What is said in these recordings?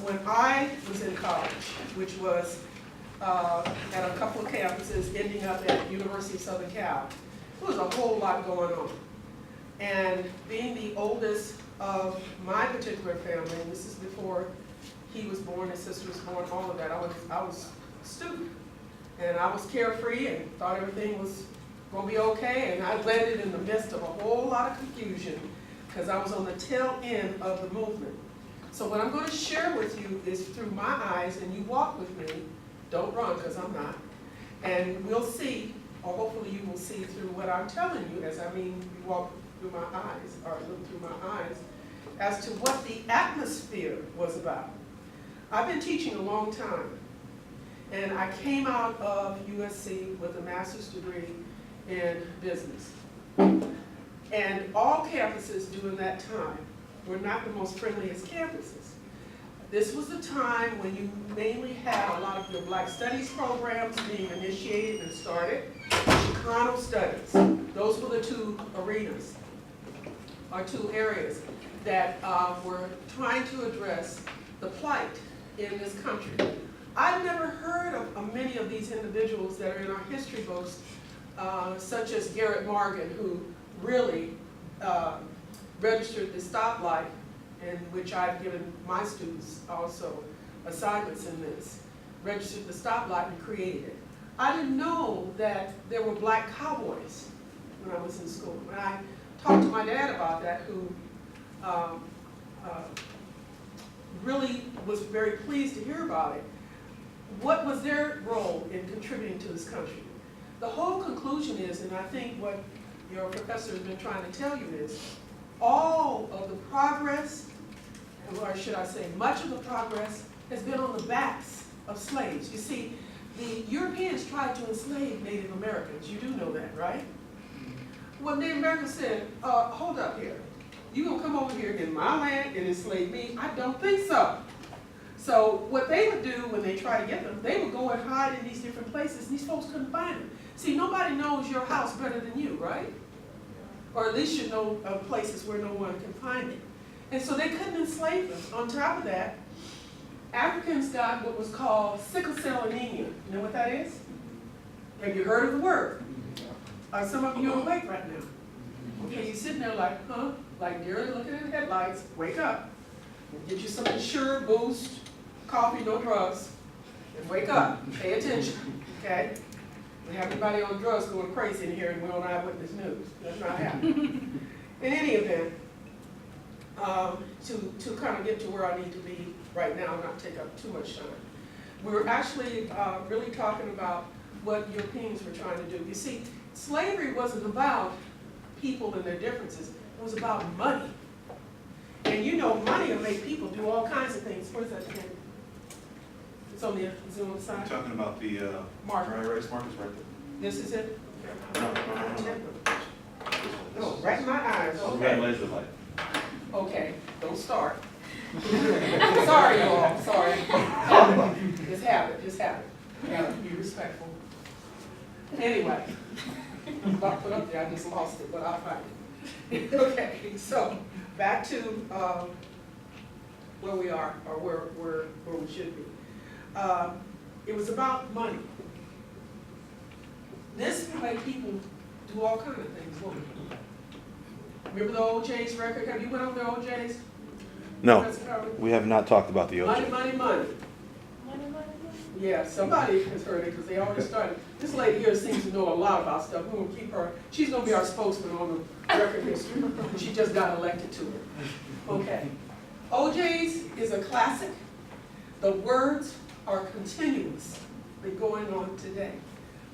when I was in college, which was at a couple of campuses, ending up at University of Southern Cal, there was a whole lot going on. And being the oldest of my particular family, and this is before he was born, his sister was born, all of that, I was a student. And I was carefree and thought everything was going to be okay, and I landed in the midst of a whole lot of confusion because I was on the tail end of the movement. So what I'm going to share with you is through my eyes, and you walk with me. Don't run, because I'm not. And we'll see, or hopefully you will see through what I'm telling you, as I mean you walk through my eyes, or look through my eyes, as to what the atmosphere was about. I've been teaching a long time, and I came out of USC with a master's degree in business. And all campuses during that time were not the most friendliest campuses. This was the time when you mainly had a lot of your Black Studies programs being initiated and started. Chicano Studies, those were the two arenas, or two areas that were trying to address the plight in this country. I've never heard of many of these individuals that are in our history books, such as Garrett Morgan, who really registered the stoplight, in which I've given my students also assignments in this, registered the stoplight and created it. I didn't know that there were black cowboys when I was in school. And I talked to my dad about that, who really was very pleased to hear about it. What was their role in contributing to this country? The whole conclusion is, and I think what your professor has been trying to tell you is, all of the progress, or should I say much of the progress, has been on the backs of slaves. You see, the Europeans tried to enslave Native Americans. You do know that, right? Well, Native Americans said, hold up here. You gonna come over here in my land and enslave me? I don't think so. So what they would do when they try to get them, they would go and hide in these different places, and these folks couldn't find them. See, nobody knows your house better than you, right? Or at least you know of places where no one can find it. And so they couldn't enslave them. On top of that, Africans got what was called sickle cell anemia. You know what that is? Have you heard of the word? Are some of you awake right now? Okay, you're sitting there like, huh? Like dearly looking at the headlights. Wake up. Get you some Ensure, Boost, coffee, no drugs, and wake up. Pay attention, okay? We have anybody on drugs going crazy in here and we're on Eyewitness News. That's not happening. In any event, to kind of get to where I need to be right now, not take up too much time. We were actually really talking about what Europeans were trying to do. You see, slavery wasn't about people and their differences. It was about money. And you know, money will make people do all kinds of things. Where's that thing? It's on the side. You're talking about the dry erase markers right there. This is it? No, No, right in my eyes. Red Okay. laser light. Okay, don't start. Sorry, y'all. Sorry. It's habit. It's habit. You gotta be respectful. Anyway, I'm about to put up there. I just lost it, but I'll find it. Okay, so back to where we are, or where we should be. It was about money. This made people do all kinds of things, won't it? Remember the OJ's record? Have you went over the OJ's? No, we have not talked about the Money, OJ. money, money. Yeah, somebody has heard it because they already started. This lady here seems to know a lot about stuff. We're going to keep her. She's going to be our spokesman on the record history. She just got elected to it. Okay. OJ's is a classic. The words are continuous. They're going on today.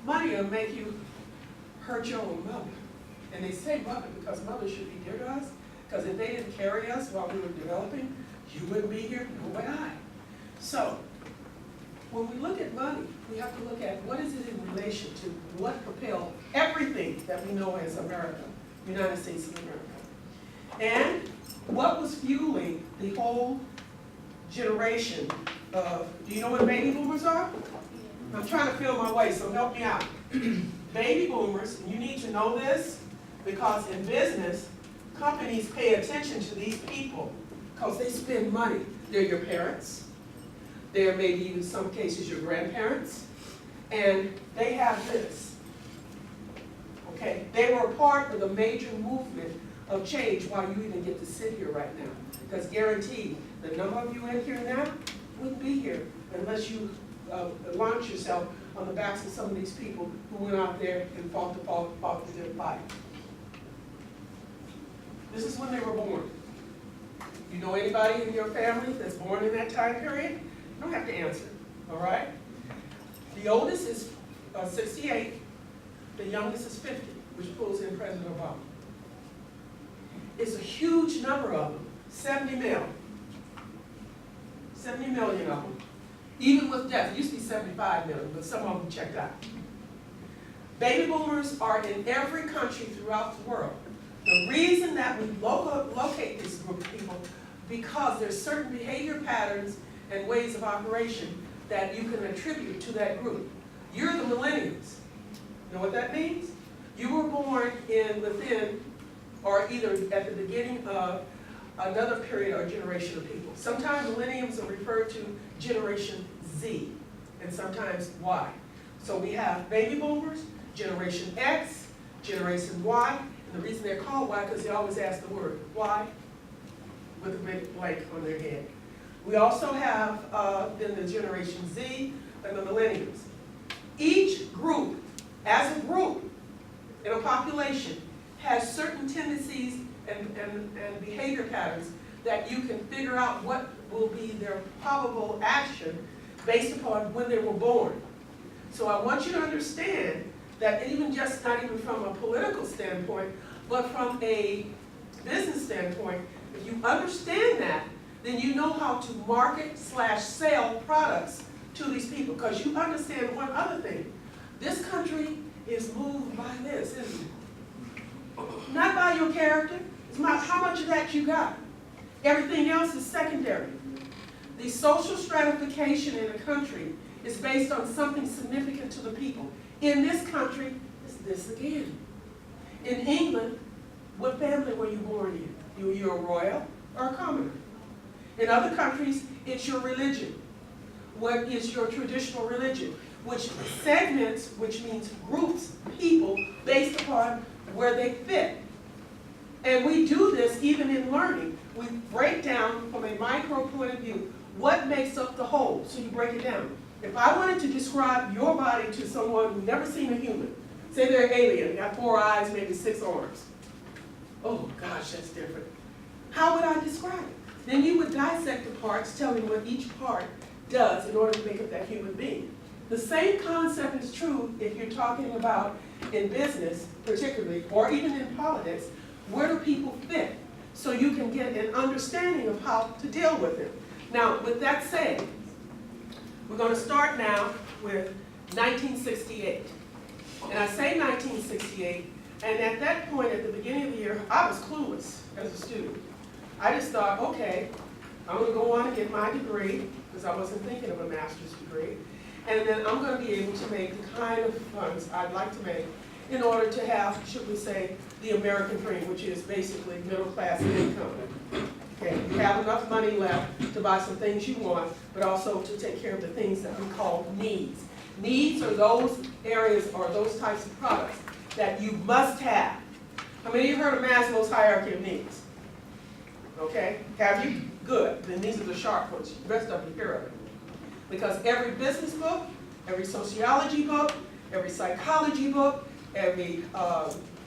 Money will make you hurt your own mother. And they say mother because mothers should be dear to us. Because if they didn't carry us while we were developing, you wouldn't be here, nor would I. So, when we look at money, we have to look at what is it in relation to what propelled everything that we know as America, United States of America. And what was fueling the whole generation of, do you know what baby boomers are? I'm trying to feel my way, so help me out. Baby boomers, and you need to know this, because in business, companies pay attention to these people because they spend money. They're your parents, There may be, in some cases, your grandparents, and they have this. Okay, they were a part of the major movement of change why you even get to sit here right now. Because guaranteed, the number of you in here now wouldn't be here unless you launch yourself on the backs of some of these people who went out there and fought the good fight. This is when they were born. You know anybody in your family that's born in that time period? You don't have to answer, all right? The oldest is 68, the youngest is 50, which pulls in President Obama. It's a huge number of them, 70 million. 70 million of them. Even with death, it used to be 75 million, but some of them checked out. Baby boomers are in every country throughout the world. The reason that we locate this group of people, because there's certain behavior patterns and ways of operation that you can attribute to that group. You're the millennials. You know what that means? You were born within, or either at the beginning of another period or generation of people. Sometimes millenniums are referred to Generation Z, and sometimes Y. So we have baby boomers, Generation X, Generation Y, and the reason they're called Y because they always ask the word why with a big blank on their head. We also have then the Generation Z and the millennials. Each group, as a group in a population, has certain tendencies and behavior patterns that you can figure out what will be their probable action based upon when they were born. So I want you to understand that even just not even from a political standpoint, but from a business standpoint, if you understand that, then you know how to market / sell products to these people. Because you understand one other thing. This country is moved by this, isn't it? Not by your character. It's not how much of that you got. Everything else is secondary. The social stratification in a country is based on something significant to the people. In this country, it's this again. In England, what family were you born in? You're a royal or a commoner. In other countries, it's your religion. What is your traditional religion? Which segments, which means groups, people, based upon where they fit. And we do this even in learning. We break down from a micro point of view what makes up the whole. So you break it down. If I wanted to describe your body to someone who's never seen a human, say they're an alien, got 4 eyes, maybe 6 arms. Oh gosh, that's different. How would I describe it? Then you would dissect the parts, telling what each part does in order to make up that human being. The same concept is true if you're talking about in business, particularly, or even in politics. Where do people fit? So you can get an understanding of how to deal with it. Now, with that said, we're going to start now with 1968. And I say 1968, and at that point, at the beginning of the year, I was clueless as a student. I just thought, okay, I'm going to go on and get my degree, because I wasn't thinking of a master's degree. And then I'm going to be able to make the kind of funds I'd like to make in order to have, should we say, the American dream, which is basically middle class income. Okay, you have enough money left to buy some things you want, but also to take care of the things that we call needs. Needs are those areas or those types of products that you must have. How many of you heard of Maslow's hierarchy of needs? Okay, have you? Good, then these are the sharp ones. The rest of you hear of it. Because every business book, every sociology book, every psychology book, every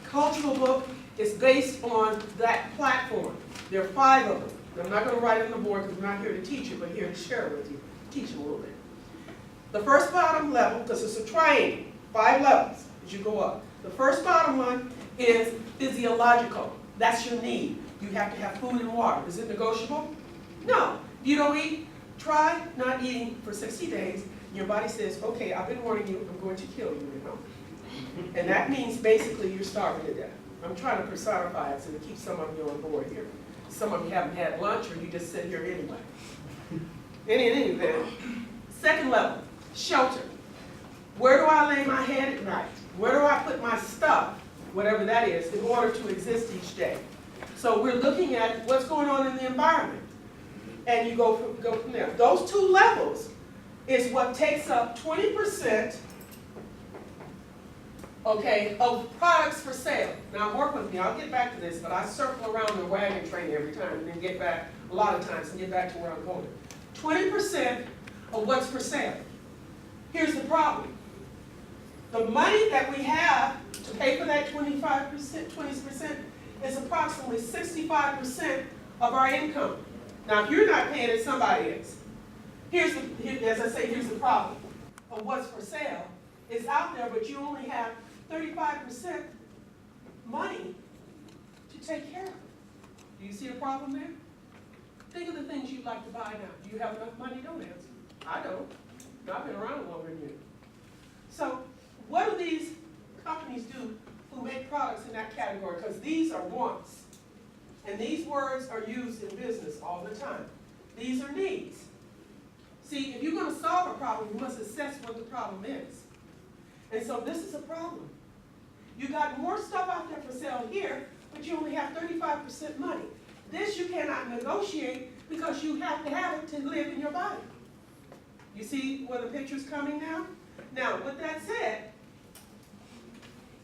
cultural book is based on that platform. There are 5 of them. I'm not going to write it on the board because I'm not here to teach it, but here to share it with you, teach you a little bit. The first bottom level, because it's a triangle, 5 levels as you go up. The first bottom one is physiological. That's your need. You have to have food and water. Is it negotiable? No. If you don't eat, try not eating for 60 days. Your body says, okay, I've been warning you, I'm going to kill you, you know. And that means basically you're starving to death. I'm trying to personify it so to keep some of you on board here. Some of you haven't had lunch or you just sit here anyway. In any event, second level, shelter. Where do I lay my head at night? Where do I put my stuff, whatever that is, in order to exist each day? So we're looking at what's going on in the environment. And you go from there. Those 2 levels is what takes up 20%, okay, of products for sale. Now work with me, I'll get back to this, but I circle around the wagon train every time and then get back, a lot of times, and get back to where I'm going. 20% of what's for sale. Here's the problem. The money that we have to pay for that 25%, 20% is approximately 65% of our income. Now, if you're not paying it, somebody is. As I say, here's the problem of what's for sale. It's out there, but you only have 35% money to take care of it. Do you see a problem there? Think of the things you'd like to buy now. Do you have enough money? Don't answer. I don't. I've been around longer than you. So what do these companies do who make products in that category? Because these are wants. And these words are used in business all the time. These are needs. See, if you're going to solve a problem, you must assess what the problem is. And so this is a problem. You got more stuff out there for sale here, but you only have 35% money. This you cannot negotiate because you have to have it to live in your body. You see where the picture's coming now? Now, with that said,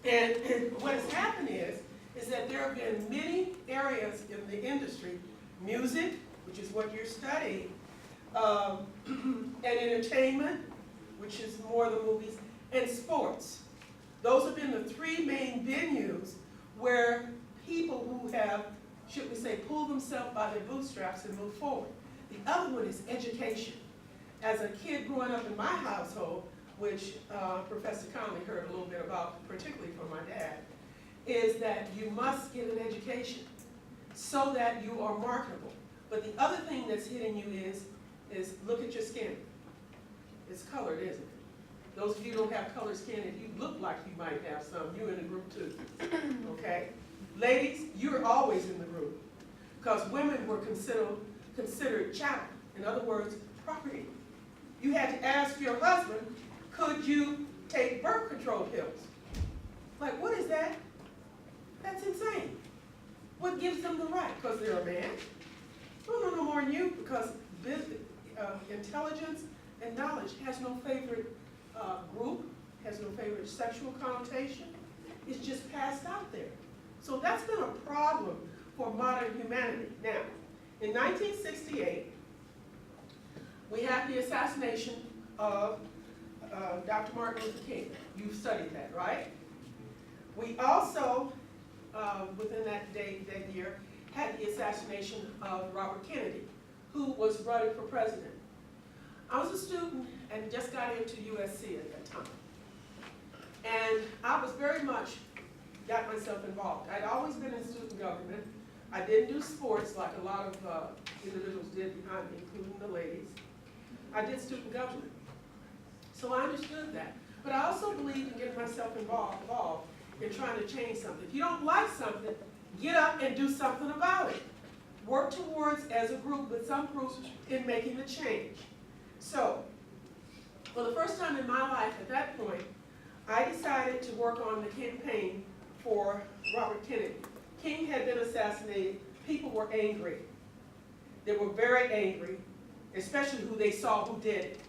and what has happened is that there have been many areas in the industry, music, which is what you're studying, and entertainment, which is more the movies, and sports. Those have been the three main venues where people who have, should we say, pulled themselves by their bootstraps and moved forward. The other one is education. As a kid growing up in my household, which Professor Conley heard a little bit about, particularly from my dad, is that you must get an education so that you are marketable. But the other thing that's hitting you is look at your skin. It's colored, isn't it? Those of you who don't have colored skin, if you look like you might have some, you're in the group too, okay? Ladies, you're always in the group because women were considered chattel. In other words, property. You had to ask your husband, could you take birth control pills? Like, what is that? That's insane. What gives them the right? Because they're a man? No more than you, because intelligence and knowledge has no favorite group, has no favorite sexual connotation. It's just passed out there. So that's been a problem for modern humanity. Now, in 1968, we had the assassination of Dr. Martin Luther King. You've studied that, right? We also, within that year, had the assassination of Robert Kennedy, who was running for president. I was a student and just got into USC at that time. And I was very much got myself involved. I'd always been in student government. I didn't do sports like a lot of individuals did behind me, including the ladies. I did student government. So I understood that. But I also believed in getting myself involved in trying to change something. If you don't like something, get up and do something about it. Work towards, as a group, with some groups, in making the change. So, for the first time in my life at that point, I decided to work on the campaign for Robert Kennedy. King had been assassinated. People were angry. They were very angry, especially who they saw who did it.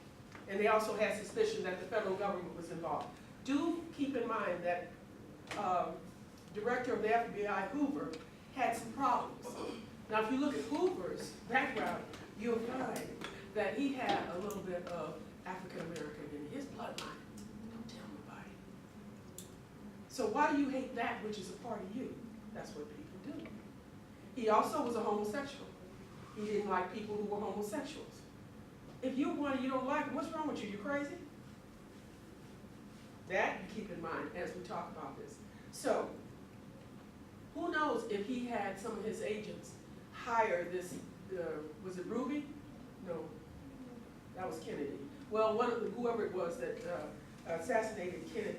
And they also had suspicion that the federal government was involved. Do keep in mind that Director of the FBI, Hoover, had some problems. Now, if you look at Hoover's background, you'll find that he had a little bit of African American in his bloodline. Don't tell nobody. So why do you hate that which is a part of you? That's what people do. He also was a homosexual. He didn't like people who were homosexuals. If you're one and you don't like it, what's wrong with you? You crazy? That you keep in mind as we talk about this. So, who knows if he had some of his agents hire this, was it Ruby? No, that was Kennedy. Well, whoever it was that assassinated Kennedy,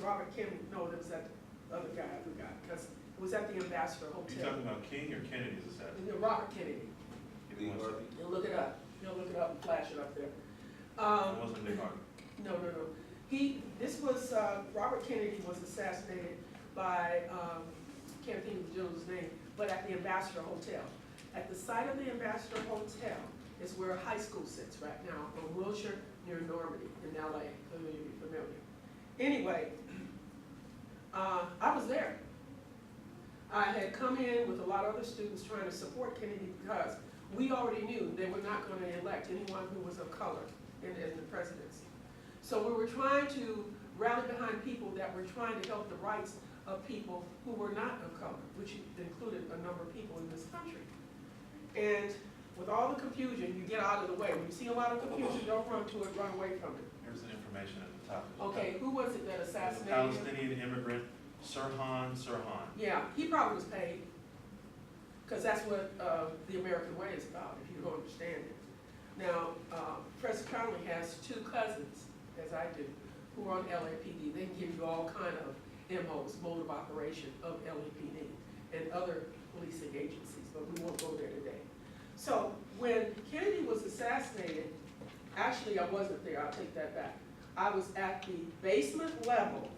Robert Kennedy, no, it was that other guy, because it was at the Ambassador Hotel. Are you talking about King or Kennedy's assassination? Robert Kennedy. You'll look it up. You'll look it up and flash it up there. It wasn't Lee Harvey. No. This was, Robert Kennedy was assassinated by, can't think of the gentleman's name, but at the Ambassador Hotel. At the site of the Ambassador Hotel is where a high school sits right now on Wilshire property in LA, so you'll be familiar. Anyway, I was there. I had come in with a lot of other students trying to support Kennedy because we already knew they were not going to elect anyone who was of color in the presidency. So we were trying to rally behind people that were trying to help the rights of people who were not of color, which included a number of people in this country. And with all the confusion, you get out of the way. When you see a lot of confusion, don't run to it, run away from it. Here's the information at the top. Okay, who was it that There's a assassinated him? Palestinian immigrant, Sirhan. Yeah, he probably was paid, because that's what the American way is about, if you don't understand it. Now, Professor Conley has two cousins, as I do, who are on LAPD. They can give you all kind of MOs, mode of operation of LAPD and other policing agencies, but we won't go there today. So when Kennedy was assassinated, actually I wasn't there, I'll take that back. I was at the basement level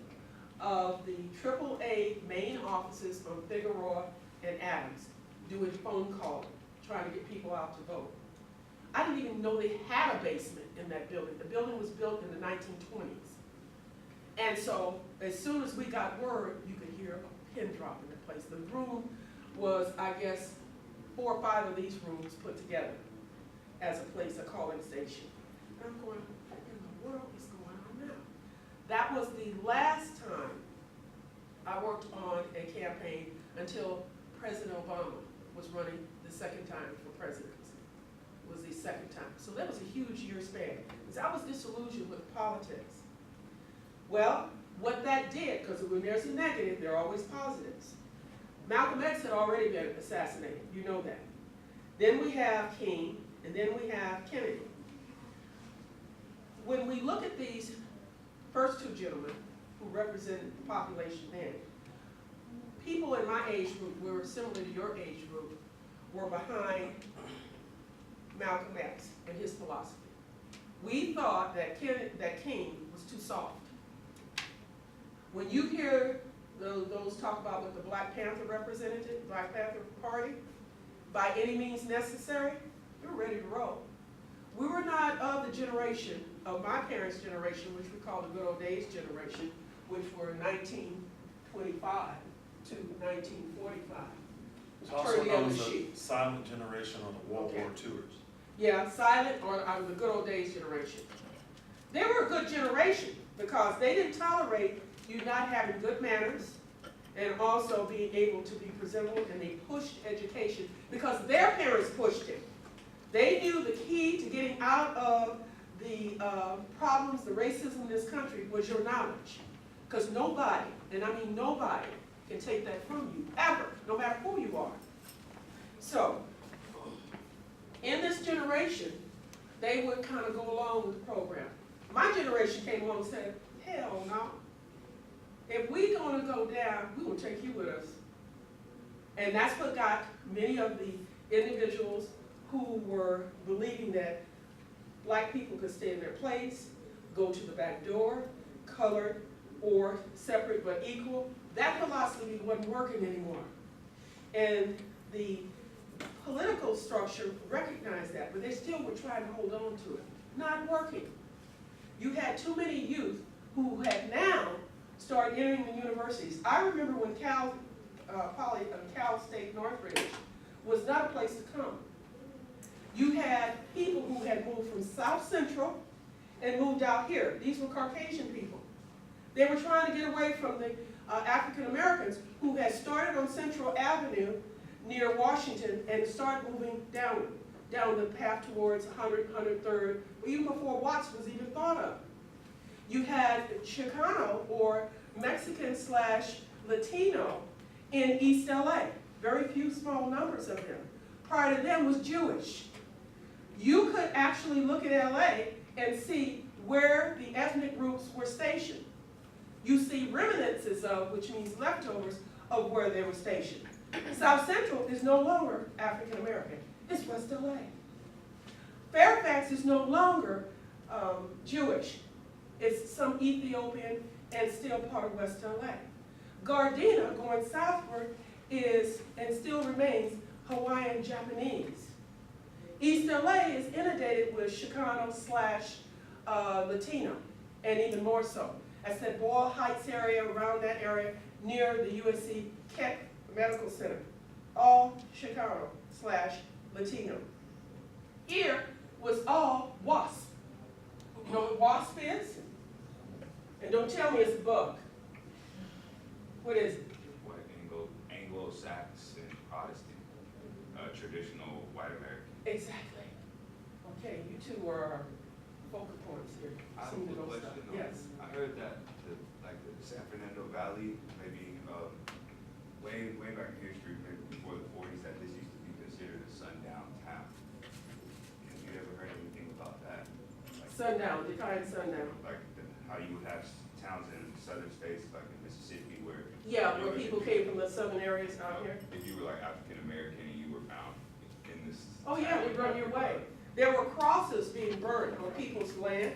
of the AAA main offices on Figueroa and Adams, doing phone calling, trying to get people out to vote. I didn't even know they had a basement in that building. The building was built in the 1920s. And so as soon as we got word, you could hear a pin drop in the place. The room was, I guess, 4 or 5 of these rooms put together as a place, a calling station. And I'm going, what in the world is going on now? That was the last time I worked on a campaign until President Obama was running the second time for presidency. It was the second time. So that was a huge year span, because I was disillusioned with politics. Well, what that did, because when there's a negative, there are always positives. Malcolm X had already been assassinated, you know that. Then we have King, and then we have Kennedy. When we look at these first two gentlemen who represented the population then, people in my age group, were similar to your age group, were behind Malcolm X and his philosophy. We thought that King was too soft. When you hear those talk about what the Black Panther represented, Black Panther Party, by any means necessary, we were ready to roll. We were not of the generation of my parents' generation, which we call the good old days generation, which were 1925 to 1945. It's also known as the silent generation or the World War IIers. Yeah, silent or the good old days generation. They were a good generation because they didn't tolerate you not having good manners and also being able to be presentable, and they pushed education because their parents pushed it. They knew the key to getting out of the problems, the racism in this country was your knowledge. Because nobody, and I mean nobody, can take that from you, ever, no matter who you are. So, in this generation, they would kind of go along with the program. My generation came along and said, hell no. If we're going to go down, we will take you with us. And that's what got many of the individuals who were believing that black people could stay in their place, go to the back door, colored or separate but equal. That philosophy wasn't working anymore. And the political structure recognized that, but they still were trying to hold on to it. Not working. You had too many youth who had now started entering the universities. I remember when Cal State Northridge was not a place to come. You had people who had moved from South Central and moved out here. These were Caucasian people. They were trying to get away from the African Americans who had started on Central Avenue near Washington and started moving down the path towards 100, 103rd, even before Watts was even thought of. You had Chicano or Mexican / Latino in East LA. Very few small numbers of them. Prior to them was Jewish. You could actually look at LA and see where the ethnic groups were stationed. You see reminiscences of, which means leftovers, of where they were stationed. South Central is no longer African American. It's West LA. Fairfax is no longer Jewish. It's some Ethiopian and still part of West LA. Gardena, going southward, is and still remains Hawaiian Japanese. East LA is inundated with Chicano Latino, and even more so. I said Boyle Heights area, around that area, near the USC Keck Medical Center, all Chicano/Latino. Here was all WASP. You know what WASP is? And don't tell me it's a bug. What is it? What Anglo-Saxon Protestant, traditional white American. Exactly. Okay, you two are focal points here. I have Seem to a know question. stuff. Yes. I heard that the San Fernando Valley, maybe way back in history, maybe before the 40s, that this used to be considered a sundown town. Have you ever heard anything about that? Sundown, define sundown. How you would have towns in southern states, like in Mississippi, where Where people came from the southern areas out here. if you were like African American and you were found in this. Oh yeah, we run your way. There were crosses being burned on people's land.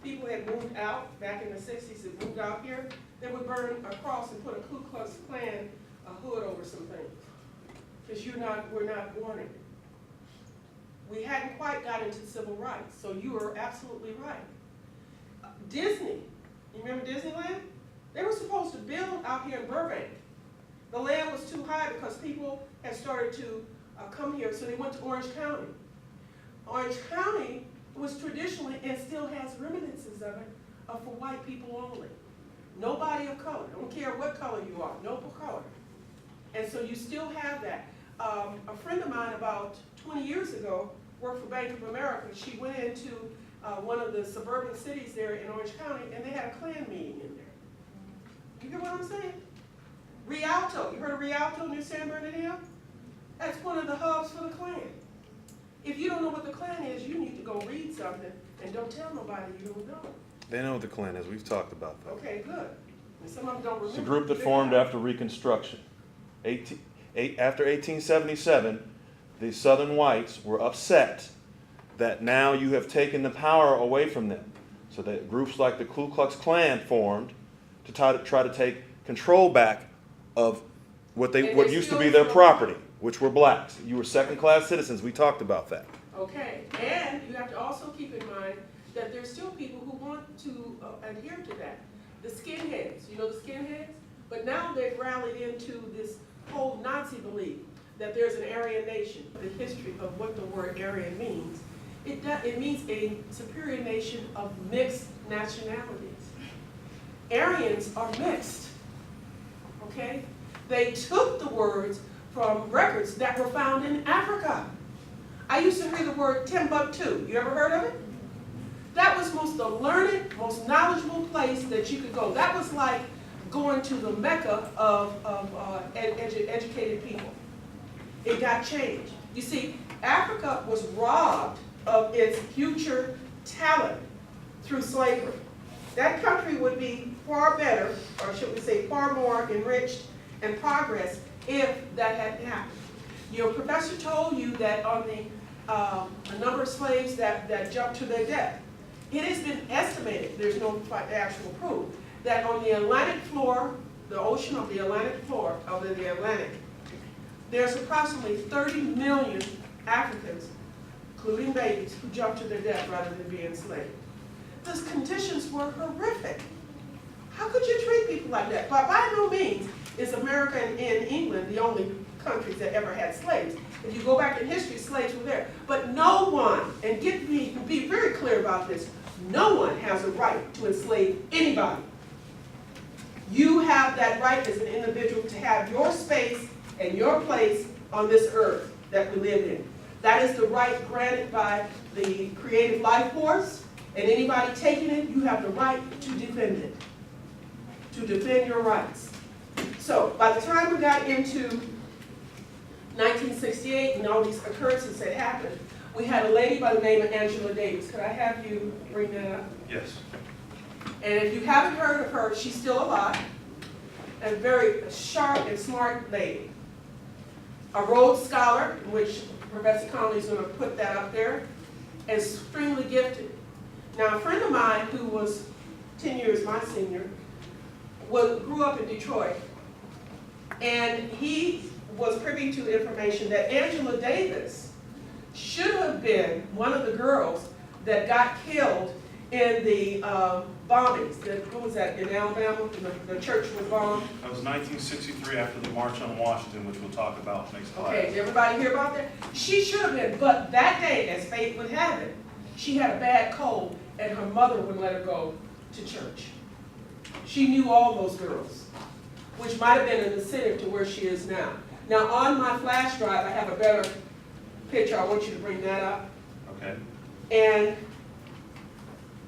People had moved out back in the 60s and moved out here. They would burn a cross and put a Ku Klux Klan hood over some things. Because we're not wanted. We hadn't quite got into civil rights, so you are absolutely right. Disney, you remember Disneyland? They were supposed to build out here in Burbank. The land was too high because people had started to come here, so they went to Orange County. Orange County was traditionally, and still has reminiscences of it, for white people only. Nobody of color, I don't care what color you are, no color. And so you still have that. A friend of mine about 20 years ago worked for Bank of America. She went into one of the suburban cities there in Orange County, and they had a Klan meeting in there. You get what I'm saying? Rialto, you heard of Rialto near San Bernardino? That's one of the hubs for the Klan. If you don't know what the Klan is, you need to go read something, and don't tell nobody you don't know. They know what the Klan is. We've talked about that. Okay, good. And some of them don't remember. It's a group that formed after Reconstruction. After 1877, the Southern whites were upset that now you have taken the power away from them. So that groups like the Ku Klux Klan formed to try to take control back of what used to be their property, which were blacks. You were second-class citizens. We talked about that. Okay, and you have to also keep in mind that there's still people who want to adhere to that. The skinheads, you know the skinheads? But now they've rallied into this whole Nazi belief that there's an Aryan nation. The history of what the word Aryan means, it means a superior nation of mixed nationalities. Aryans are mixed, okay? They took the words from records that were found in Africa. I used to hear the word Timbuktu. You ever heard of it? That was the learned, most knowledgeable place that you could go. That was like going to the Mecca of educated people. It got changed. You see, Africa was robbed of its future talent through slavery. That country would be far better, or should we say far more enriched and progress if that had happened. Your professor told you that on the number of slaves that jumped to their death, it has been estimated, there's no actual proof, that on the Atlantic floor, the ocean of the Atlantic floor, of the Atlantic, there's approximately 30 million Africans, including babies, who jumped to their death rather than be enslaved. Those conditions were horrific. How could you treat people like that? But by no means is America and England the only countries that ever had slaves. If you go back in history, slaves were there. But no one, and be very clear about this, no one has a right to enslave anybody. You have that right as an individual to have your space and your place on this earth that we live in. That is the right granted by the creative life force, and anybody taking it, you have the right to defend it, to defend your rights. So by the time we got into 1968 and all these occurrences that happened, we had a lady by the name of Angela Davis. Could I have you bring that up? Yes. And if you haven't heard of her, she's still alive. A very sharp and smart lady. A Rhodes Scholar, which Professor Conley is going to put that up there, and extremely gifted. Now, a friend of mine who was 10 years my senior grew up in Detroit, and he was privy to information that Angela Davis should have been one of the girls that got killed in the bombings. What was that, in Alabama? The church was bombed? That was 1963 after the March on Washington, which we'll talk about next class. Okay, did everybody hear about that? She should have been, but that day, as fate would have it, she had a bad cold and her mother wouldn't let her go to church. She knew all those girls, which might have been an incentive to where she is now. Now, on my flash drive, I have a better picture. I want you to bring that up. Okay. And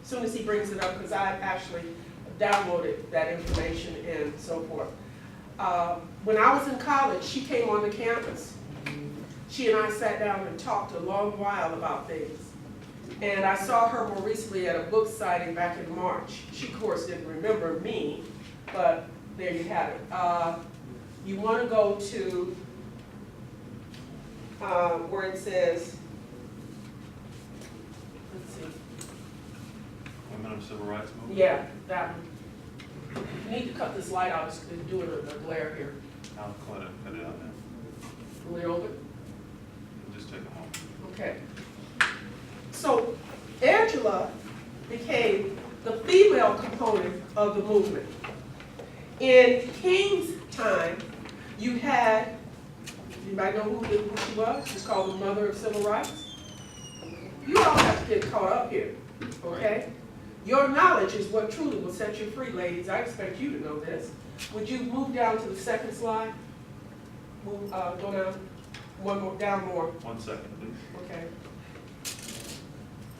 as soon as he brings it up, because I actually downloaded that information and so forth. When I was in college, she came on the campus. She and I sat down and talked a long while about things. And I saw her more recently at a book signing back in March. She, of course, didn't remember me, but there you have it. You want to go to where it says, let's see. Women of Civil Rights Movement? Yeah, that one. You need to cut this light out, it's doing a glare here. I'll cut it out now. Will it over? We'll just take a moment. Okay. So Angela became the female component of the movement. In King's time, you had, anybody know who she was? She's called the mother of civil rights. You all have to get caught up here, okay? Your knowledge is what truly will set you free, ladies. I expect you to know this. Would you move down to the second slide? Move, go down, one more, down more. 1 second, please. Okay.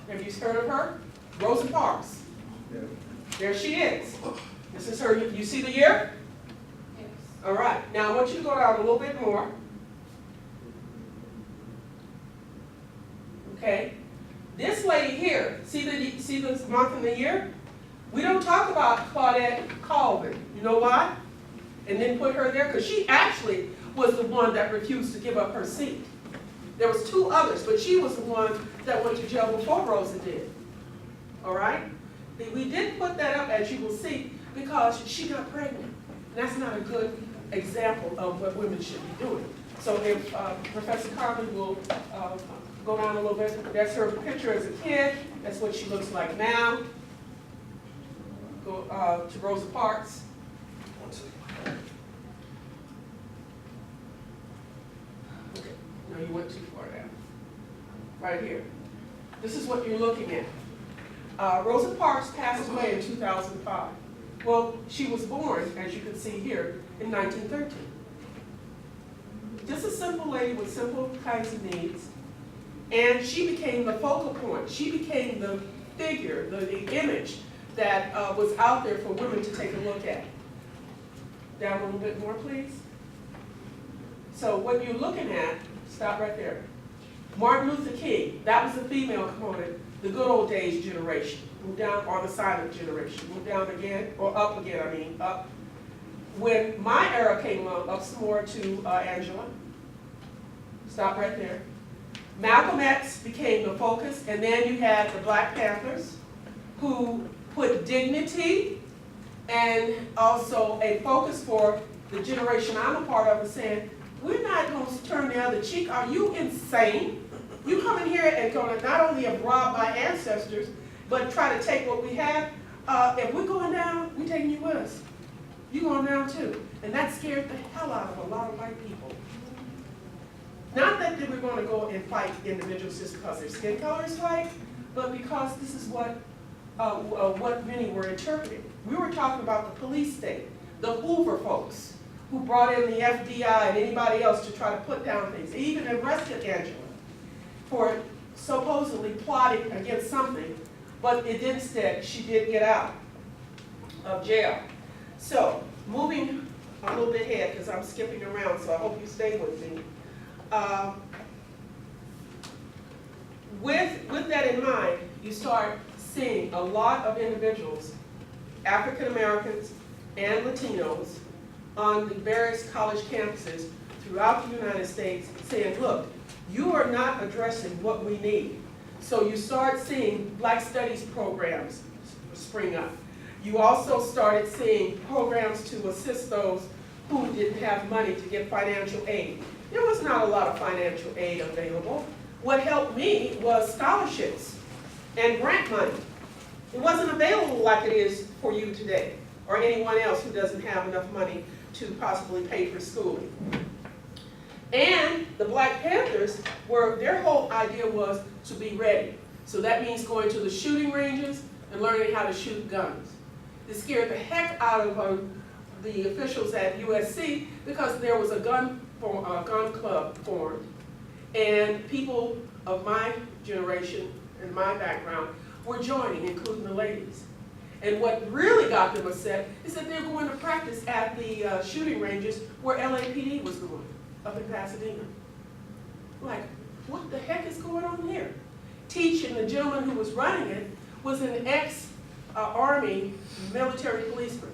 Have you heard of her? Rosa Parks. Yeah. There she is. This is her, you see the year? Yes. All right, now I want you to go down a little bit more. Okay. This lady here, see the month and the year? We don't talk about Claudette Colvin. You know why? And then put her there, because she actually was the one that refused to give up her seat. There was 2 others, but she was the one that went to jail before Rosa did. All right? We did put that up, as you will see, because she got pregnant. And that's not a good example of what women should be doing. So if Professor Carlin will go down a little bit, that's her picture as a kid. That's what she looks like now. Go to Rosa Parks. 1 second. Okay, no, you went too far down. Right here. This is what you're looking at. Rosa Parks passed away in 2005. Well, she was born, as you can see here, in 1913. Just a simple lady with simple kinds of needs. And she became the focal point. She became the figure, the image that was out there for women to take a look at. Down a little bit more, please. So what you're looking at, stop right there. Martin Luther King, that was the female component, the good old days generation. Move down, or the silent generation. Move down again, or up again, I mean, up. When my era came up some more to Angela. Stop right there. Malcolm X became the focus, and then you had the Black Panthers, who put dignity and also a focus for the generation I'm a part of, and saying, we're not going to turn the other cheek. Are you insane? You come in here and going to not only have robbed my ancestors, but try to take what we have. If we're going down, we're taking you with us. You're going down too. And that scared the hell out of a lot of white people. Not that they were going to go and fight individuals just because their skin color is white, but because this is what many were interpreting. We were talking about the police state, the Hoover folks, who brought in the FBI and anybody else to try to put down things. They even arrested Angela for supposedly plotting against something, but it didn't stick. She did get out of jail. So, moving a little bit ahead, because I'm skipping around, so I hope you stay with me. With that in mind, you start seeing a lot of individuals, African Americans and Latinos, on the various college campuses throughout the United States saying, look, you are not addressing what we need. So you start seeing Black Studies programs spring up. You also started seeing programs to assist those who didn't have money to get financial aid. There was not a lot of financial aid available. What helped me was scholarships and grant money. It wasn't available like it is for you today, or anyone else who doesn't have enough money to possibly pay for schooling. And the Black Panthers their whole idea was to be ready. So that means going to the shooting ranges and learning how to shoot guns. It scared the heck out of the officials at USC because there was a gun club formed, and people of my generation and my background were joining, including the ladies. And what really got them upset is that they're going to practice at the shooting ranges where LAPD was going, up in Pasadena. Like, what the heck is going on here? Teaching, the gentleman who was running it was an ex-Army military policeman,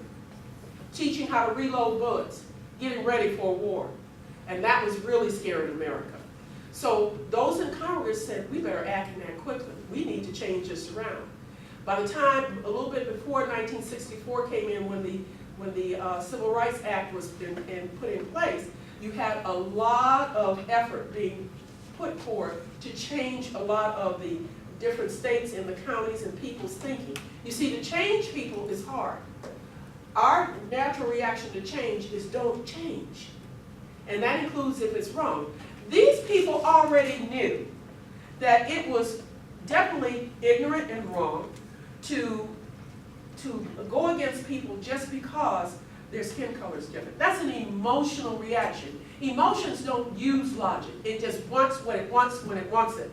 teaching how to reload bullets, getting ready for a war. And that was really scaring America. So those in Congress said, we better act in that quickly. We need to change this around. By the time, a little bit before 1964 came in, when the Civil Rights Act was put in place, you had a lot of effort being put forward to change a lot of the different states and the counties and people's thinking. You see, to change people is hard. Our natural reaction to change is don't change. And that includes if it's wrong. These people already knew that it was definitely ignorant and wrong to go against people just because their skin color is different. That's an emotional reaction. Emotions don't use logic. It just wants what it wants when it wants it.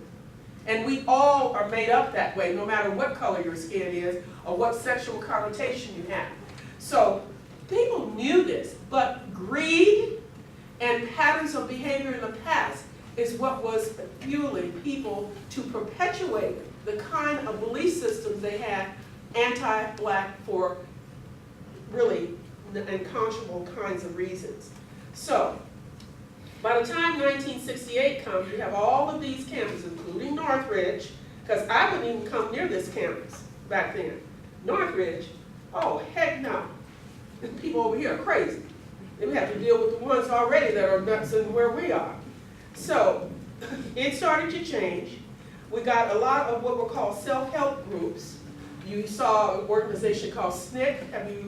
And we all are made up that way, no matter what color your skin is or what sexual connotation you have. So people knew this, but greed and patterns of behavior in the past is what was fueling people to perpetuate the kind of belief systems they had anti-Black for really unconscionable kinds of reasons. So, by the time 1968 comes, you have all of these campuses, including Northridge, because I wouldn't even come near this campus back then. Northridge, oh heck no. People over here are crazy. They would have to deal with the ones already that are nuts and where we are. So, it started to change. We got a lot of what were called self-help groups. You saw an organization called SNCC. Have you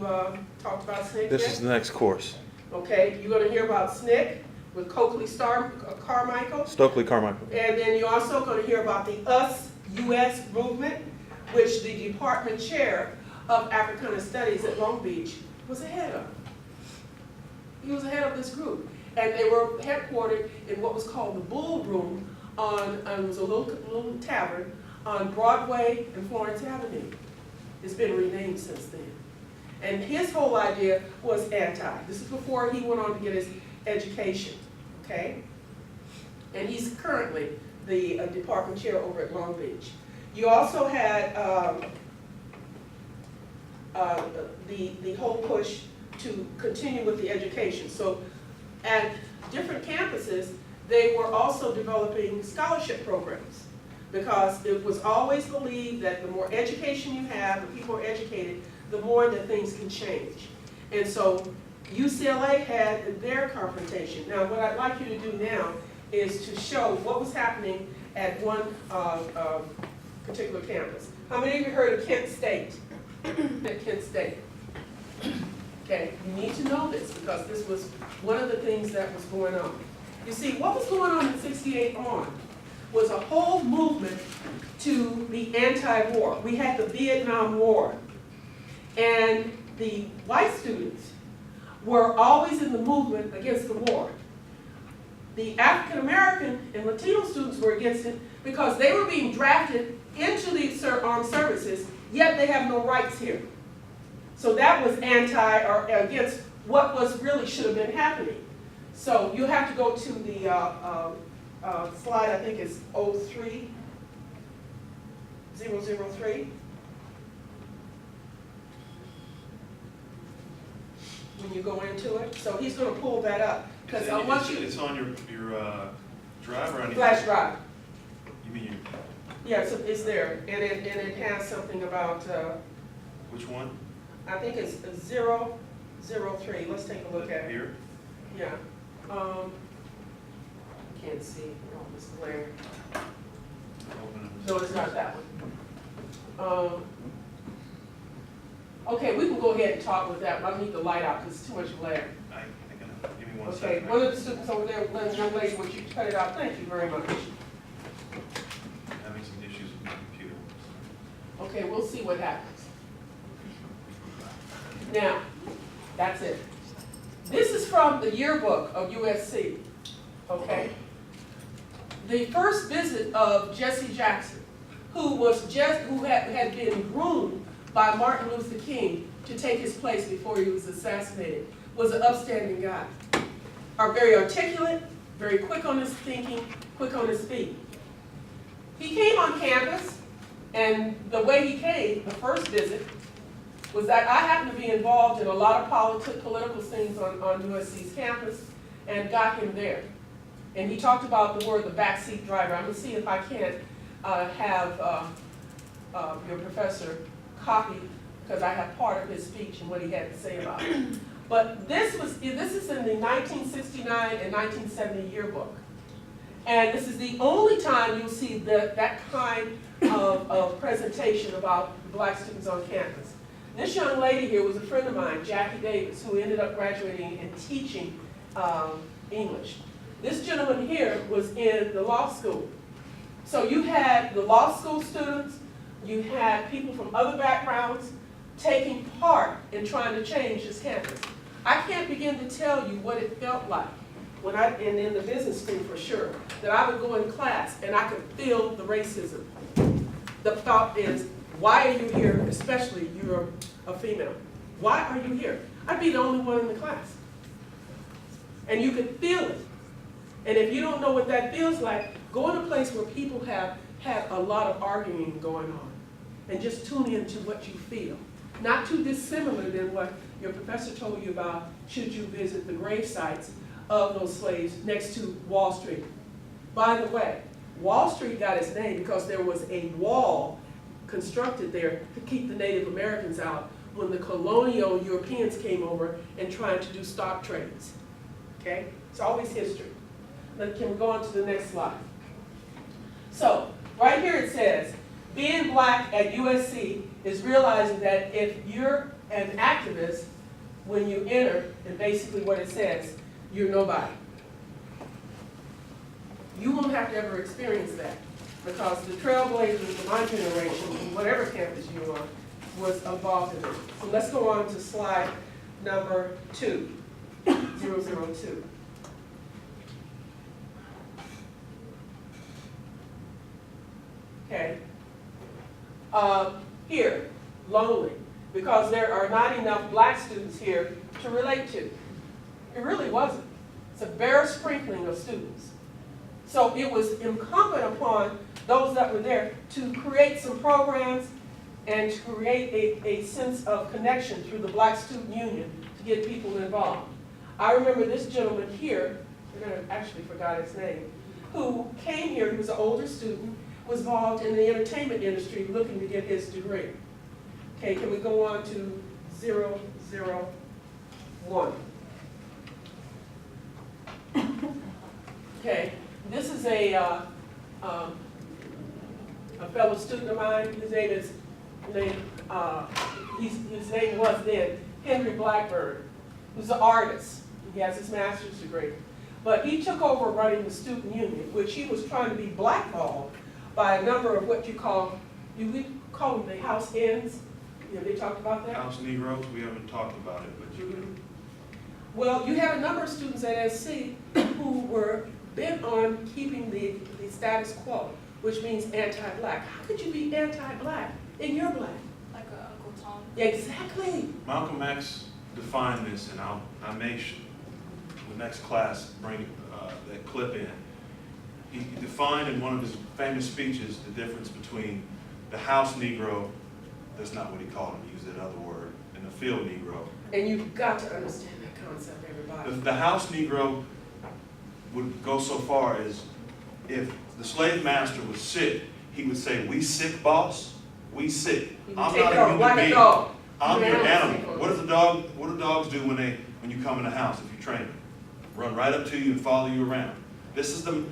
talked about SNCC This yet? is the next course. Okay, you're going to hear about SNCC with Stokely Carmichael. And then you're also going to hear about the US movement, which the department chair of Africana Studies at Long Beach was the head of. He was the head of this group. And they were headquartered in what was called the Bull Room it was a little tavern on Broadway and Florence Avenue. It's been renamed since then. And his whole idea was anti. This is before he went on to get his education, okay? And he's currently the department chair over at Long Beach. You also had the whole push to continue with the education. So at different campuses, they were also developing scholarship programs, because it was always believed that the more education you have, the people are educated, the more that things can change. And so UCLA had their confrontation. Now, what I'd like you to do now is to show what was happening at one particular campus. How many of you heard of Kent State? At Kent State. Okay, you need to know this because this was one of the things that was going on. You see, what was going on in 68 on was a whole movement to be anti-war. We had the Vietnam War. And the white students were always in the movement against the war. The African American and Latino students were against it because they were being drafted into the armed services, yet they have no rights here. So that was anti or against what was really should have been happening. So you have to go to the slide, I think it's 03003. When you go into it. So he's going to pull that up. Because I want you. It's on your drive or anything? Flash drive. You mean Yeah, so it's there. And it has something about, which one? I think it's 003. Let's take a look at it. Here? Yeah. Can't see all this glare. Open it. No, it's not that one. Okay, we can go ahead and talk with that, but I need the light out because it's too much glare. Give me one Okay, second. one of the students over there, young lady, would you cut it out? Thank you very much. Having some issues with my computer. Okay, we'll see what happens. Now, that's it. This is from the yearbook of USC, okay? The first visit of Jesse Jackson, who had been groomed by Martin Luther King to take his place before he was assassinated, was an upstanding guy. Very articulate, very quick on his thinking, quick on his feet. He came on campus, and the way he came, the first visit, was that I happened to be involved in a lot of political things on USC's campus, and got him there. And he talked about the word, the backseat driver. I'm gonna see if I can't have your professor copy, because I have part of his speech and what he had to say about it. But this is in the 1969 and 1970 yearbook. And this is the only time you'll see that kind of presentation about Black students on campus. This young lady here was a friend of mine, Jackie Davis, who ended up graduating and teaching English. This gentleman here was in the law school. So you had the law school students, you had people from other backgrounds taking part in trying to change this campus. I can't begin to tell you what it felt like when and in the business school for sure, that I would go in class and I could feel the racism. The thought is, why are you here, especially you're a female? Why are you here? I'd be the only one in the class. And you could feel it. And if you don't know what that feels like, go in a place where people have had a lot of arguing going on and just tune into what you feel. Not too dissimilar than what your professor told you about should you visit the grave sites of those slaves next to Wall Street. By the way, Wall Street got its name because there was a wall constructed there to keep the Native Americans out when the colonial Europeans came over and tried to do stock trades. Okay? It's always history. Then can we go on to the next slide? So, right here it says, being Black at USC is realizing that if you're an activist, when you enter, and basically what it says, you're nobody. You won't have to ever experience that, because the trailblazers of my generation, whatever campus you're on, was involved in it. So let's go on to slide number 2, 002. Okay. Here, lonely, because there are not enough Black students here to relate to. It really wasn't. It's a bare sprinkling of students. So it was incumbent upon those that were there to create some programs and to create a sense of connection through the Black Student Union to get people involved. I remember this gentleman here, I actually forgot his name, who came here, he was an older student, was involved in the entertainment industry looking to get his degree. Okay, can we go on to 001? Okay, this is a fellow student of mine. His name was then Henry Blackburn, who's an artist. He has his master's degree. But he took over running the student union, which he was trying to be blackballed by a number of what we call them the house ends. You know, they talked about that? House Negroes, we haven't talked about it, but you can. Well, you had a number of students at SC who were bent on keeping the status quo, which means anti-Black. How could you be anti-Black and you're Black? Like a Uncle Tom. Exactly. Malcolm X defined this, and I may, the next class, bring that clip in. He defined in one of his famous speeches the difference between the house Negro, that's not what he called him, he used that other word, and the field Negro. And you've got to understand that concept, everybody. The house Negro would go so far as if the slave master was sick, he would say, "We sick, boss, we sick. I'm not a human being. I'm your animal." What do dogs do when you come in the house if you train them? Run right up to you and follow you around. This is the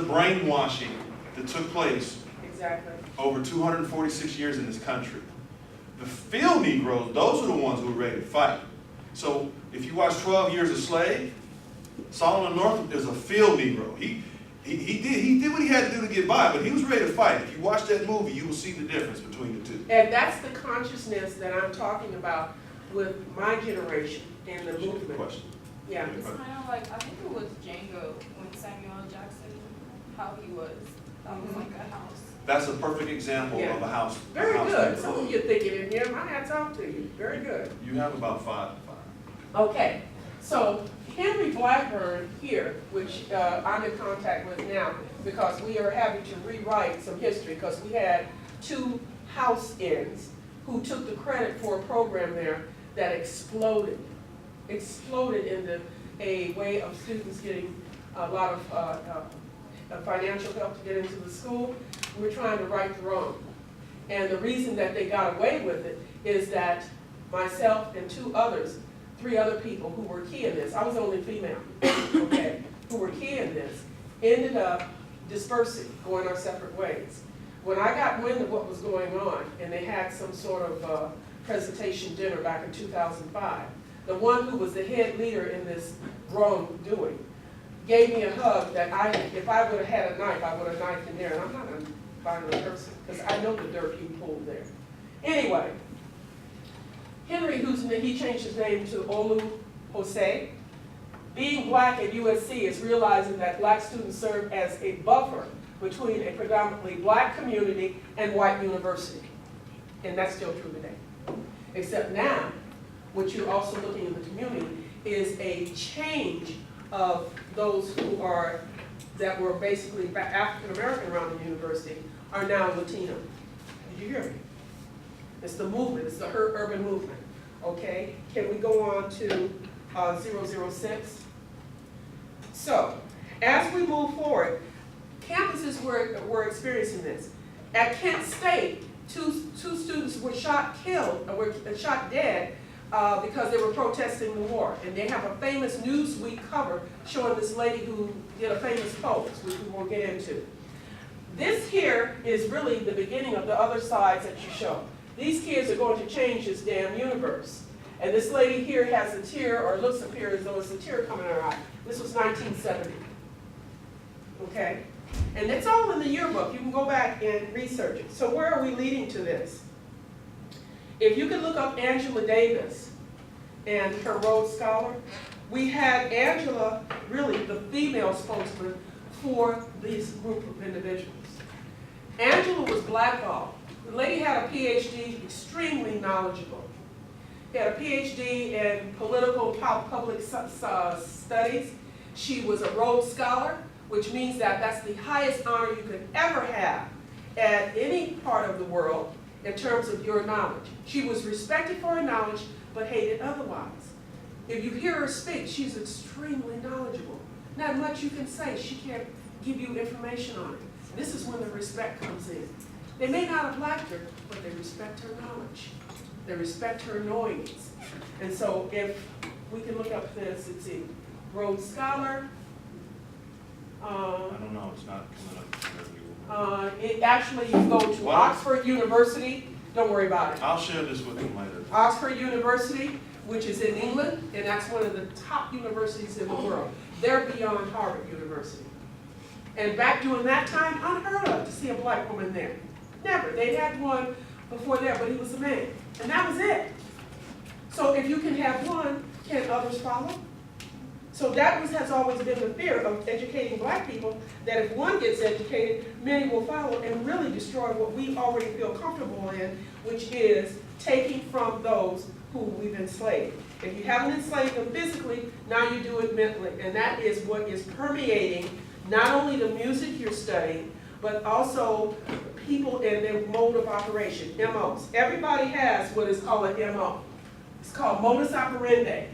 brainwashing that took place Exactly. over 246 years in this country. The field Negroes, those are the ones who were ready to fight. So if you watch 12 Years a Slave, Solomon Northup is a field Negro. He did what he had to do to get by, but he was ready to fight. If you watch that movie, you will see the difference between the two. And that's the consciousness that I'm talking about with my generation and the movement. Question. Yeah. It's kind of like, I think it was Django when Samuel L. Jackson, how he was. That was like a house. That's a perfect example Yeah. of a house. Very house good. Negro. Some of you thinking in here, my hat's off to you. Very good. You have about five. Okay, so Henry Blackburn here, which I'm in contact with now, because we are having to rewrite some history, because we had two house-ins who took the credit for a program there that exploded into a way of students getting a lot of financial help to get into the school. We're trying to right the wrong. And the reason that they got away with it is that myself and three other people who were key in this, I was the only female, okay, who were key in this, ended up dispersing, going our separate ways. When I got wind of what was going on, and they had some sort of presentation dinner back in 2005, the one who was the head leader in this wrongdoing gave me a hug that if I would have had a knife, I would have knifed in there, and I'm not a violent person, because I know the dirt he pulled there. Anyway, Henry, he changed his name to Olu Jose. Being black at USC is realizing that black students serve as a buffer between a predominantly black community and white university. And that's still true today. Except now, what you're also looking in the community is a change of those that were basically African American around the university are now Latino. Did you hear me? It's the movement, it's the urban movement, okay? Can we go on to 006? So, as we move forward, campuses were experiencing this. At Kent State, two students were shot dead because they were protesting the war. And they have a famous Newsweek cover showing this lady who did a famous pose, which we won't get into. This here is really the beginning of the other sides that you show. These kids are going to change this damn universe. And this lady here has a tear, or looks up here as though it's a tear coming in her eye. This was 1970. Okay? And it's all in the yearbook. You can go back and research it. So where are we leading to this? If you could look up Angela Davis and her Rhodes Scholar, we had Angela, really the female spokesman for this group of individuals. Angela was blackballed. The lady had a PhD, extremely knowledgeable. She had a PhD in political public studies. She was a Rhodes Scholar, which means that that's the highest honor you could ever have at any part of the world in terms of your knowledge. She was respected for her knowledge, but hated otherwise. If you hear her speak, she's extremely knowledgeable. Not much you can say. She can't give you information on it. This is when the respect comes in. They may not have liked her, but they respect her knowledge. They respect her knowings. And so if we can look up this, let's see, Rhodes Scholar. I don't know, it's not coming up. It actually, you go to Oxford University. Don't worry about it. I'll share this with them later. Oxford University, which is in England, and that's one of the top universities in the world. They're beyond Harvard University. And back during that time, unheard of to see a black woman there. Never. They had one before there, but he was a man. And that was it. So if you can have one, can others follow? So that has always been the fear of educating black people, that if one gets educated, many will follow and really destroy what we already feel comfortable in, which is taking from those who we've enslaved. If you haven't enslaved them physically, now you do it mentally. And that is what is permeating not only the music you're studying, but also people in their mode of operation, MOs. Everybody has what is called an MO. It's called modus operandi.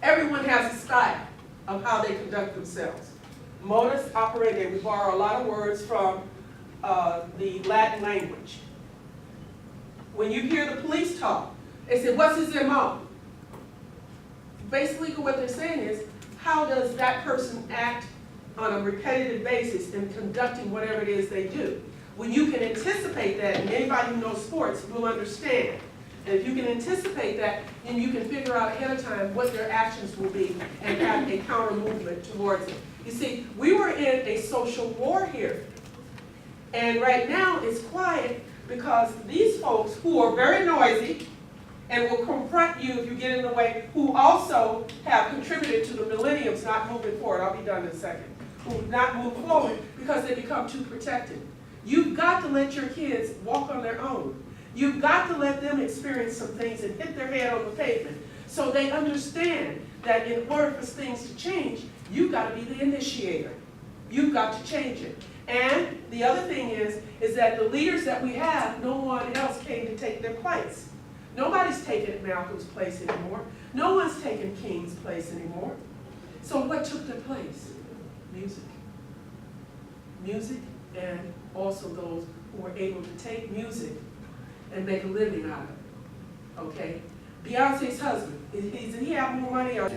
Everyone has a style of how they conduct themselves. Modus operandi, we borrow a lot of words from the Latin language. When you hear the police talk, they say, what's his MO? Basically what they're saying is, how does that person act on a repetitive basis in conducting whatever it is they do? when you can anticipate that, and anybody who knows sports will understand, and if you can anticipate that, then you can figure out ahead of time what their actions will be and have a counter movement towards it. You see, we were in a social war here. And right now it's quiet because these folks who are very noisy and will confront you if you get in the way, who also have contributed to the millenniums not moving forward, I'll be done in a second, who have not moved forward because they become too protected. You've got to let your kids walk on their own. You've got to let them experience some things and hit their head on the pavement so they understand that in order for things to change, you've got to be the initiator. You've got to change it. And the other thing is that the leaders that we have, no one else came to take their place. Nobody's taking Malcolm's place anymore. No one's taking King's place anymore. So what took their place? Music. Music, and also those who were able to take music and make a living out of it. Okay? Beyonce's husband, does he have more money or?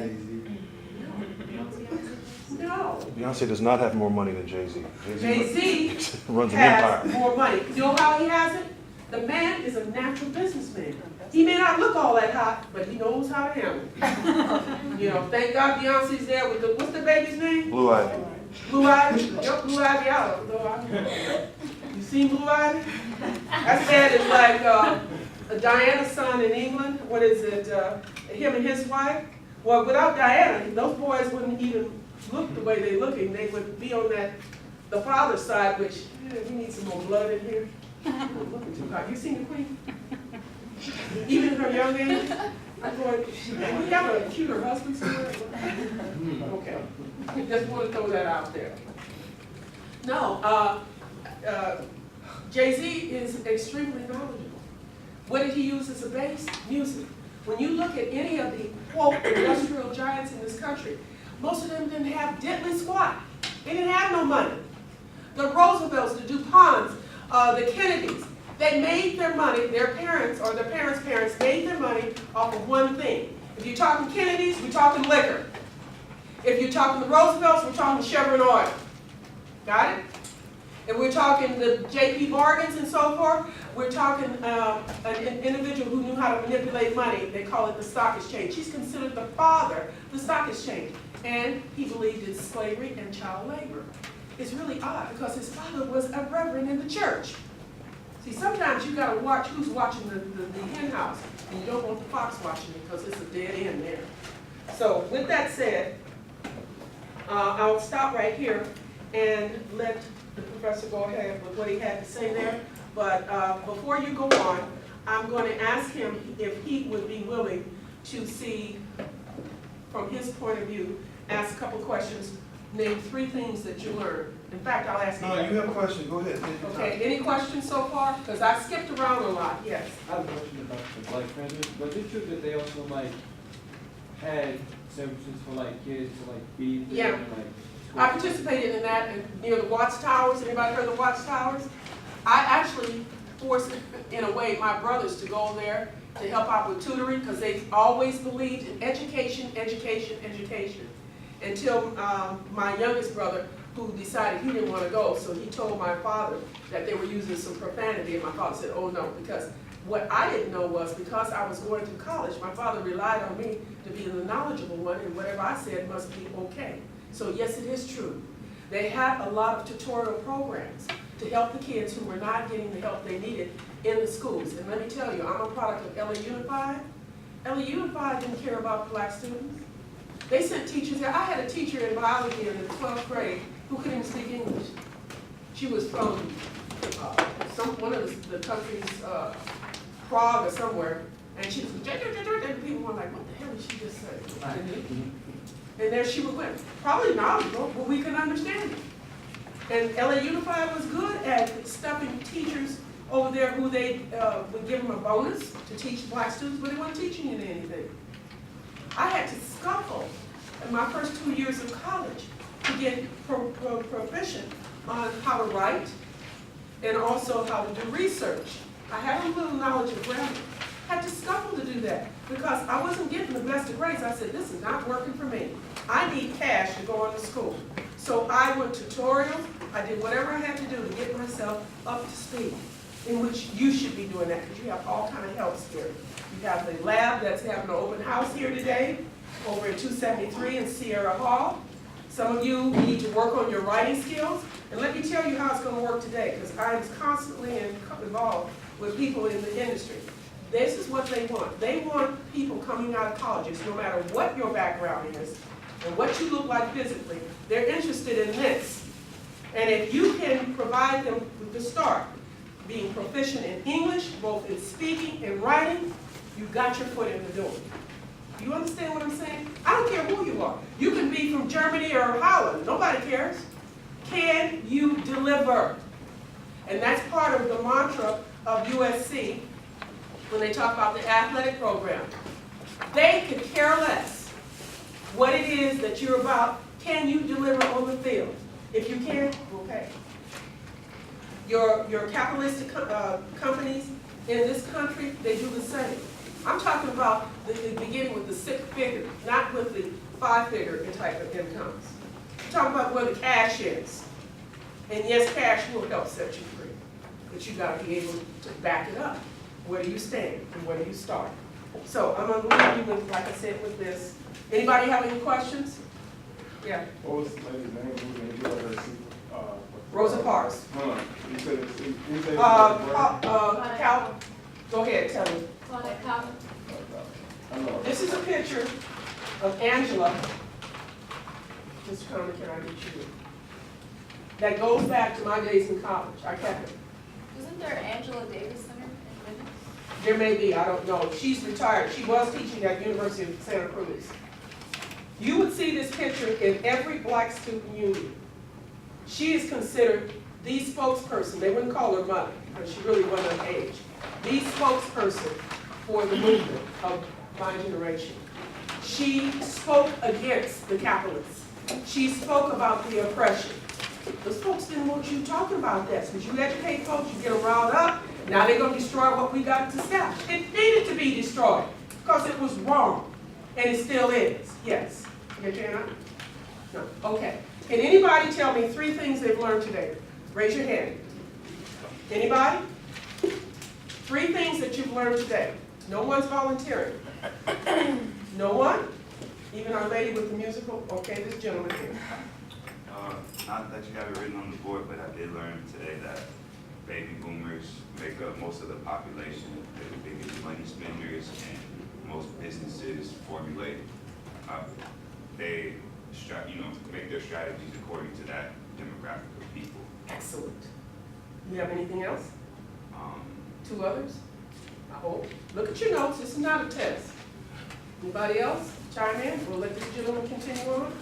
No. Beyonce does not have more money than Jay-Z. Jay-Z runs an has empire. more money. You know how he has it? The man is a natural businessman. He may not look all that hot, but he knows how to handle it. You know, thank God Beyonce's there with the, what's the baby's name? Blue Ivy. Blue Ivy? Yep, Blue Ivy out. You seen Blue Ivy? That man is like Diana's son in England. What is it? Him and his wife? Well, without Diana, those boys wouldn't even look the way they're looking. They would be on the father's side, which, we need some more blood in here. Looking too hot. You seen the Queen? Even in her young age? I thought, and we have a cuter husband somewhere. Okay. Just want to throw that out there. No, Jay-Z is extremely knowledgeable. What did he use as a base? Music. When you look at any of the, quote, industrial giants in this country, most of them didn't have diddly squat. They didn't have no money. The Roosevelts, the DuPonts, the Kennedys, they made their money, their parents or their parents' parents made their money off of one thing. If you're talking Kennedys, we're talking liquor. If you're talking the Roosevelts, we're talking Chevron oil. Got it? If we're talking the J.P. Morgans and so forth, we're talking an individual who knew how to manipulate money. They call it the stock exchange. He's considered the father of the stock exchange. And he believed in slavery and child labor. It's really odd because his father was a reverend in the church. See, sometimes you got to watch who's watching the hen house, and you don't want the fox watching it because it's a dead end there. So with that said, I'll stop right here and let the professor go ahead with what he had to say there. But before you go on, I'm going to ask him if he would be willing to see, from his point of view, ask a couple questions, name 3 things that you learned. In fact, I'll ask you. No, you have a question, go ahead. Okay, any questions so far? Because I skipped around a lot, yes. I have a question about the Black President. Was it true that they also had services for kids to be there? Yeah. And, I participated in that near the Watts Towers. Anybody heard of the Watts Towers? I actually forced, in a way, my brothers to go there to help out with tutoring because they always believed in education, education, education. Until my youngest brother, who decided he didn't want to go, so he told my father that they were using some profanity, and my father said, oh no, because what I didn't know was because I was going through college, my father relied on me to be the knowledgeable one, and whatever I said must be okay. So yes, it is true. They had a lot of tutorial programs to help the kids who were not getting the help they needed in the schools. And let me tell you, I'm a product of LA Unified. LA Unified didn't care about black students. They sent teachers there. I had a teacher in biology in the 12th grade who couldn't even speak English. She was from one of the countries, Prague or somewhere, and she was, and people were like, what the hell did she just say? And there she went, probably knowledgeable, but we couldn't understand it. And LA Unified was good at stuffing teachers over there who they would give them a bonus to teach black students, but they weren't teaching you anything. I had to scuffle in my first 2 years of college to get proficient on how to write and also how to do research. I had a little knowledge of grammar. I had to scuffle to do that because I wasn't getting the best of grades. I said, this is not working for me. I need cash to go on to school. So I went tutorials, I did whatever I had to do to get myself up to speed, in which you should be doing that, because you have all kind of helps here. You have the lab that's having an open house here today, over at 273 in Sierra Hall. Some of you need to work on your writing skills, and let me tell you how it's going to work today, because I'm constantly involved with people in the industry. This is what they want. They want people coming out of colleges, no matter what your background is and what you look like physically, they're interested in this. And if you can provide them with the start, being proficient in English, both in speaking and writing, you got your foot in the door. You understand what I'm saying? I don't care who you are. You can be from Germany or Holland. Nobody cares. Can you deliver? And that's part of the mantra of USC when they talk about the athletic program. They could care less what it is that you're about. Can you deliver on the field? If you can, okay. Your capitalistic companies in this country, they do the same. I'm talking about the beginning with the 6 figure, not with the 5 figure type of incomes. I'm talking about where the cash is. And yes, cash will help set you free, but you got to be able to back it up. Where do you stand and where do you start? So I'm going to leave you with, like I said, with this. Anybody have any questions? Yeah. What was the lady's name? Who did you let her see? Rosa Parks. Hold on. You said it's, you said Cal, go ahead, tell me. I know. This is a picture of Angela. Mr. Conley, can I get you? That goes back to my days in college. I kept it. Isn't there Angela Davis Center in Venice? There may be, I don't know. She's retired. She was teaching at University of Santa Cruz. You would see this picture in every black student union. She is considered the spokesperson. They wouldn't call her mother because she really wasn't of age. The spokesperson for the movement of my generation. She spoke against the capitalists. She spoke about the oppression. Those folks didn't want you talking about this. Because you educate folks, you get them riled up. Now they're going to destroy what we got to establish. It needed to be destroyed because it was wrong. And it still is. Yes. You get your hand up? No. Okay. Can anybody tell me 3 things they've learned today? Raise your hand. Anybody? 3 things that you've learned today. No one's volunteering. No one? Even our lady with the musical? Okay, this gentleman here. Not that you have it written on the board, but I did learn today that baby boomers make up most of the population. They're the biggest money spenders, and most businesses formulate, they make their strategies according to that demographic of people. Excellent. You have anything else? 2 others? I hope. Look at your notes. This is not a test. Anybody else? Chime in. We'll let this gentleman continue on.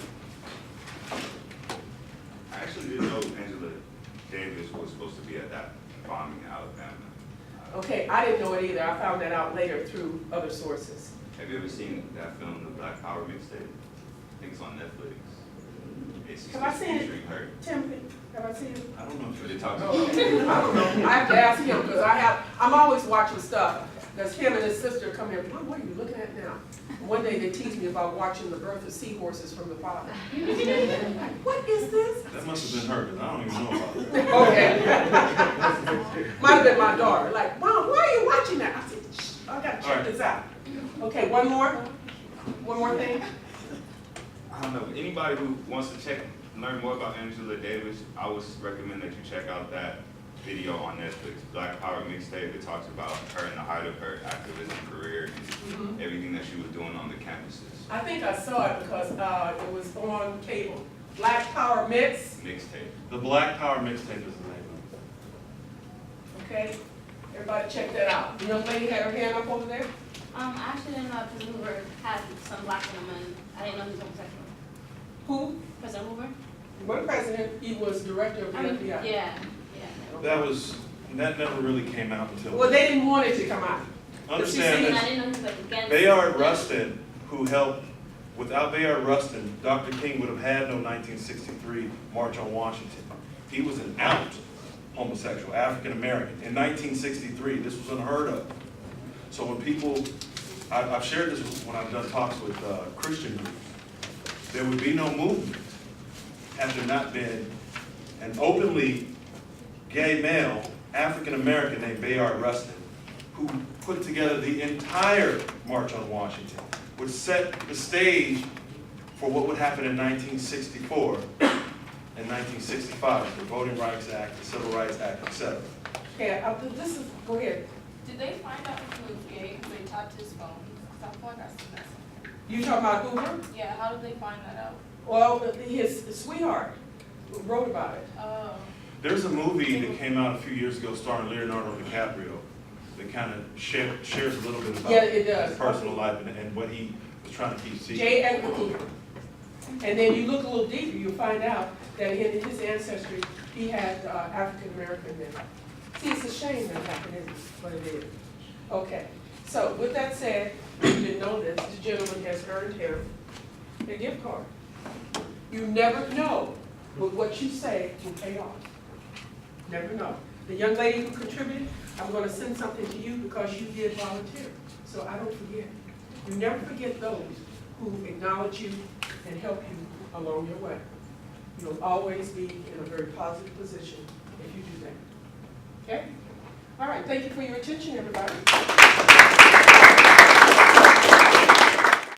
I actually didn't know Angela Davis was supposed to be at that bombing in Alabama. Okay, I didn't know it either. I found that out later through other sources. Have you ever seen that film, The Black Power Mixtape? I think it's on Netflix. Have I seen it? Featuring her. Timothy, have I seen it? I don't know if But it it talks Oh, about I don't know. I have to ask him because I'm always watching stuff. Because him and his sister come here, Mom, what are you looking at now? One day they teased me about watching the birth of seahorses from the father. Like, what is this? That must have been her, because I don't even know about it. Okay. Might have been my daughter. Like, Mom, why are you watching that? I said, shh, I gotta check this out. Okay, one more. One more thing. I don't know, anybody who wants to learn more about Angela Davis, I would recommend that you check out that video on Netflix, Black Power Mixtape. It talks about her in the height of her activism career and everything that she was doing on the campuses. I think I saw it because it was on cable. Black Power Mix. Mixtape. The Black Power Mixtape is the name of it. Okay, everybody check that out. The young lady had her hand up over there. I actually didn't know President Hoover had some black women. I didn't know he was homosexual. Who? President Hoover? What president? He was director of the FBI. Yeah. That never really came out until. Well, they didn't want it to come out. Understand I this. didn't know he was like against. Bayard Rustin, who helped, without Bayard Rustin, Dr. King would have had no 1963 March on Washington. He was an out homosexual, African American. In 1963, this was unheard of. So when people, I've shared this when I've done talks with Christian groups, there would be no movement had there not been an openly gay male, African American named Bayard Rustin, who put together the entire March on Washington, which set the stage for what would happen in 1964 and 1965, the Voting Rights Act, the Civil Rights Act, etc. Yeah, this is, go ahead. Did they find out if he was gay because they tapped his phone? 'Cause I feel like I seen that somewhere. You talking about Hoover? Yeah, how did they find that out? Well, his sweetheart wrote about it. Oh. There's a movie that came out a few years ago starring Leonardo DiCaprio that kind of shares a little bit about Yeah, it does. his personal life and what he was trying to keep secret. J. Edgar Hoover. And then you look a little deeper, you'll find out that in his ancestry, he had African American men. See, it's a shame that happened, isn't it? But it is. Okay, so with that said, you didn't know this, the gentleman has earned him a gift card. You never know, but what you say will pay off. Never know. The young lady who contributed, I'm gonna send something to you because you did volunteer, so I don't forget. You never forget those who acknowledge you and help you along your way. You'll always be in a very positive position if you do that. Okay? All right, thank you for your attention, everybody.